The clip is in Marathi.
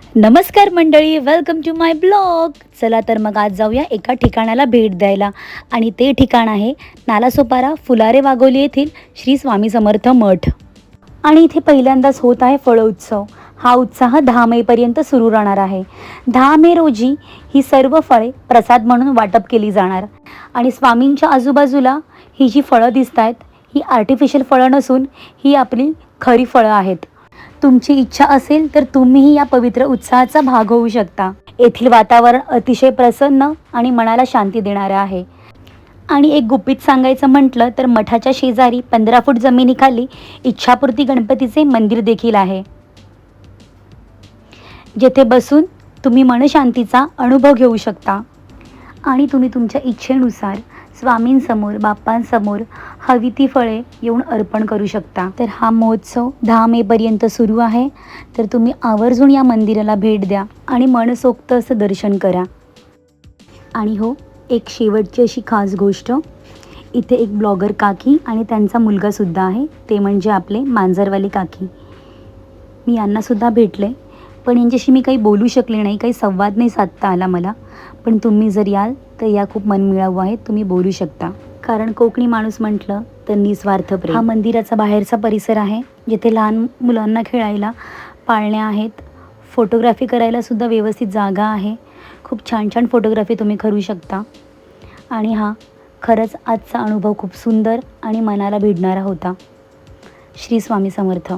नमस्कार मंडळी, वेलकम टू माय ब्लॉग. चला तर मग आज जाऊया एका ठिकाणाला भेट द्यायला. आणि ते ठिकाण आहे नालासोपारा फुलारे वाघोली येथील श्री स्वामी समर्थ मठ. आणि इथे पहिल्यांदाच होत आहे फळ उत्सव. हा उत्साह 10 मेपर्यंत सुरू राहणार आहे. 10 मे रोजी ही सर्व फळे प्रसाद म्हणून वाटप केली जाणार. आणि स्वामींच्या आजूबाजूला ही जी फळं दिसत आहेत ही आर्टिफिशियल फळं नसून ही आपली खरी फळं आहेत. तुमची इच्छा असेल तर तुम्हीही या पवित्र उत्साहाचा भाग होऊ शकता. येथील वातावरण अतिशय प्रसन्न आणि मनाला शांती देणारे आहे. आणि एक गुपित सांगायचं म्हटलं तर मठाच्या शेजारी 15 फूट जमिनीखाली इच्छापूर्ती गणपतीचे मंदिर देखील आहे, जेथे बसून तुम्ही मनशांतीचा अनुभव घेऊ शकता. आणि तुम्ही तुमच्या इच्छेनुसार स्वामींसमोर, बाप्पांसमोर हवी ती फळे येऊन अर्पण करू शकता. तर हा महोत्सव 10 मेपर्यंत सुरू आहे. तर तुम्ही आवर्जून या मंदिराला भेट द्या आणि मनसोक्त असं दर्शन करा. आणि हो, एक शेवटची अशी खास गोष्ट, इथे एक ब्लॉगर काकी आणि त्यांचा मुलगासुद्धा आहे, ते म्हणजे आपले मांजरवाले काकी. मी यांनासुद्धा भेटले, पण यांच्याशी मी काही बोलू शकले नाही, काही संवाद नाही साधता आला मला. पण तुम्ही जर याल तर या खूप मनमिळावू आहेत, तुम्ही बोलू शकता. कारण कोकणी माणूस म्हटलं तर निस्वार्थ प्रेम. हा मंदिराचा बाहेरचा परिसर आहे, जिथे लहान मुलांना खेळायला पाळण्या आहेत, फोटोग्राफी करायलासुद्धा व्यवस्थित जागा आहे. खूप छान छान फोटोग्राफी तुम्ही करू शकता. आणि हा खरंच आजचा अनुभव खूप सुंदर आणि मनाला भिडणारा होता. श्री स्वामी समर्थ.